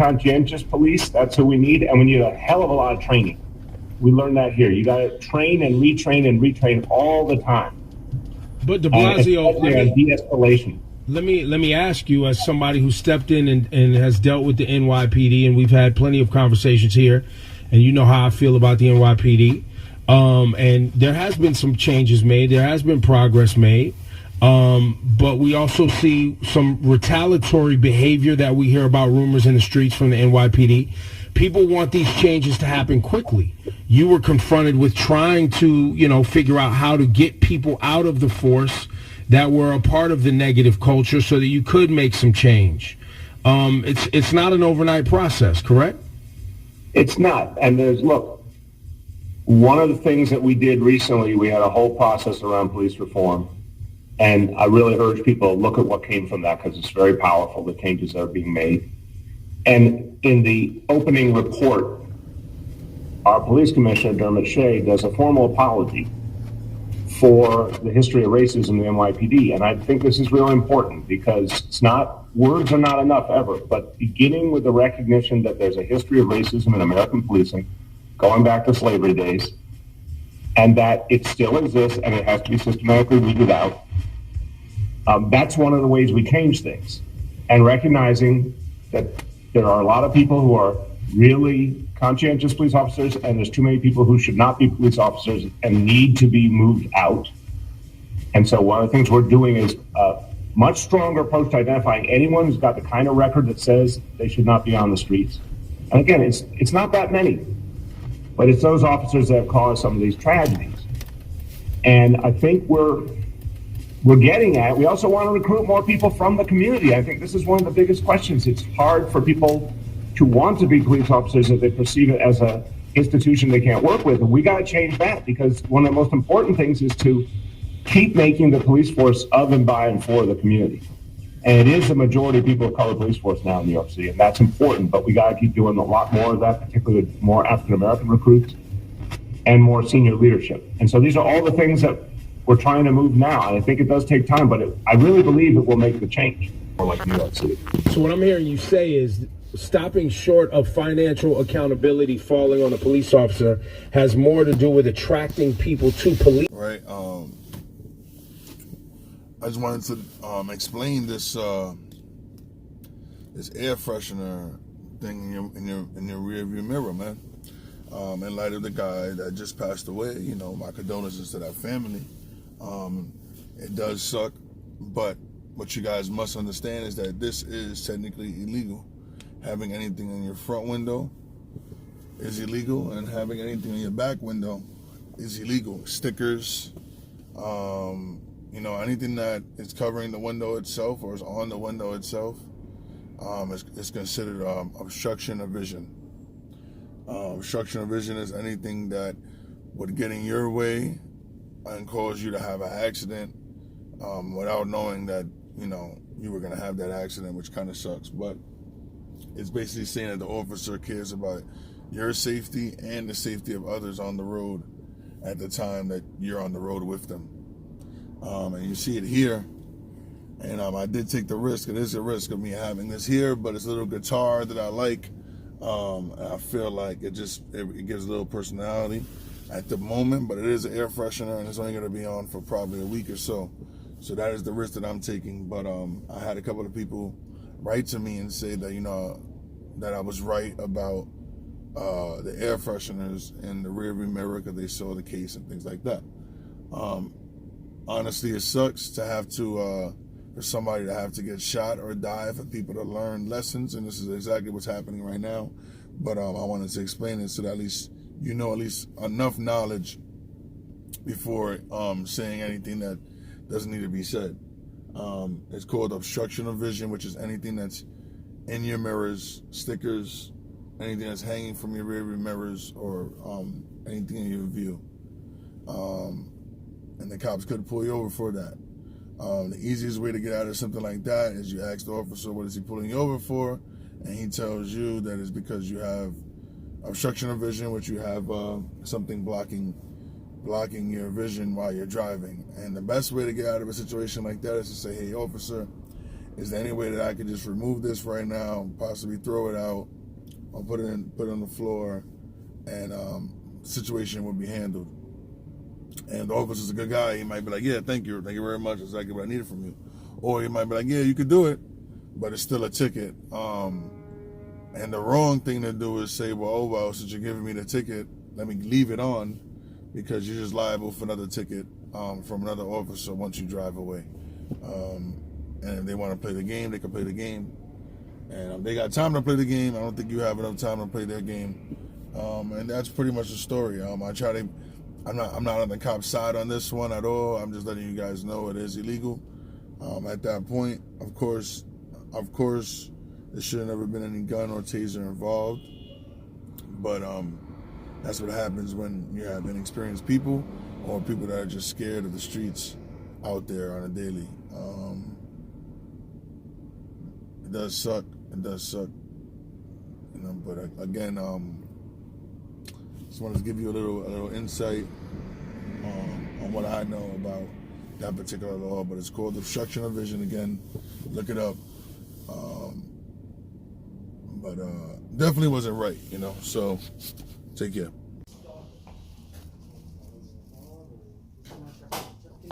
conscientious police. That's who we need, and we need a hell of a lot of training. We learned that here. You got to train and retrain all the time. But De Blasio, de-escalation. Let me ask you, as somebody who stepped in and has dealt with the NYPD, and we've had plenty of conversations here, and you know how I feel about the NYPD. And there has been some changes made. There has been progress made. But we also see some retaliatory behavior that we hear about, rumors in the streets from the NYPD. People want these changes to happen quickly. You were confronted with trying to, figure out how to get people out of the force that were a part of the negative culture so that you could make some change. It's not an overnight process, correct? It's not. And look, one of the things that we did recently, we had a whole process around police reform. And I really urge people to look at what came from that, because it's very powerful, the changes that are being made. And in the opening report, our police commissioner, Dermot Shea, does a formal apology for the history of racism in the NYPD. And I think this is really important, because words are not enough ever, but beginning with the recognition that there's a history of racism in American policing, going back to slavery days, and that it still exists and it has to be systematically weeded out. That's one of the ways we change things. And recognizing that there are a lot of people who are really conscientious police officers, and there's too many people who should not be police officers and need to be moved out. And so one of the things we're doing is a much stronger approach to identifying anyone who's got the kind of record that says they should not be on the streets. And again, it's not that many, but it's those officers that have caused some of these tragedies. And I think we're getting at, we also want to recruit more people from the community. I think this is one of the biggest questions. It's hard for people to want to be police officers if they perceive it as an institution they can't work with. And we got to change that, because one of the most important things is to keep making the police force of and by and for the community. And it is the majority of people of color police force now in New York City, and that's important, but we got to keep doing a lot more of that, particularly with more African-American recruits and more senior leadership. And so these are all the things that we're trying to move now, and I think it does take time, but I really believe it will make the change for like New York City. So what I'm hearing you say is stopping short of financial accountability falling on a police officer has more to do with attracting people to police. Right. I just wanted to explain this this air freshener thing in your rearview mirror, man. In light of the guy that just passed away, my condolences to that family. It does suck, but what you guys must understand is that this is technically illegal. Having anything in your front window is illegal, and having anything in your back window is illegal. Stickers, anything that is covering the window itself or is on the window itself is considered obstruction of vision. Obstruction of vision is anything that would get in your way and cause you to have an accident without knowing that, you were going to have that accident, which kind of sucks. But it's basically saying that the officer cares about your safety and the safety of others on the road at the time that you're on the road with them. And you see it here. And I did take the risk. It is a risk of me having this here, but it's a little guitar that I like. And I feel like it gives a little personality at the moment, but it is an air freshener, and it's only going to be on for probably a week or so. So that is the risk that I'm taking. But I had a couple of people write to me and say that, that I was right about the air fresheners in the rearview mirror because they saw the case and things like that. Honestly, it sucks to have to, for somebody to have to get shot or die, for people to learn lessons, and this is exactly what's happening right now. But I wanted to explain it so that at least enough knowledge before saying anything that doesn't need to be said. It's called obstruction of vision, which is anything that's in your mirrors, stickers, anything that's hanging from your rearview mirrors, or anything in your view. And the cops could pull you over for that. The easiest way to get out of something like that is you ask the officer, what is he pulling you over for? And he tells you that it's because you have obstruction of vision, which you have something blocking your vision while you're driving. And the best way to get out of a situation like that is to say, hey, officer, Is there any way that I could just remove this right now, possibly throw it out, or put it on the floor, and situation would be handled. And the officer's a good guy. He might be like, yeah, thank you very much. That's exactly what I needed from you. Or he might be like, yeah, you could do it, but it's still a ticket. And the wrong thing to do is say, well, since you're giving me the ticket, let me leave it on, because you're just liable for another ticket from another officer once you drive away. And if they want to play the game, they can play the game. And if they got time to play the game, I don't think you have enough time to play their game. And that's pretty much the story. I'm not on the cop's side on this one at all. I'm just letting you guys know it is illegal. At that point, of course, there should have never been any gun or taser involved. But that's what happens when you have inexperienced people or people that are just scared of the streets out there on a daily. It does suck. But again, just wanted to give you a little insight on what I know about that particular law. But it's called obstruction of vision. Again, look it up. But definitely wasn't right, So take care.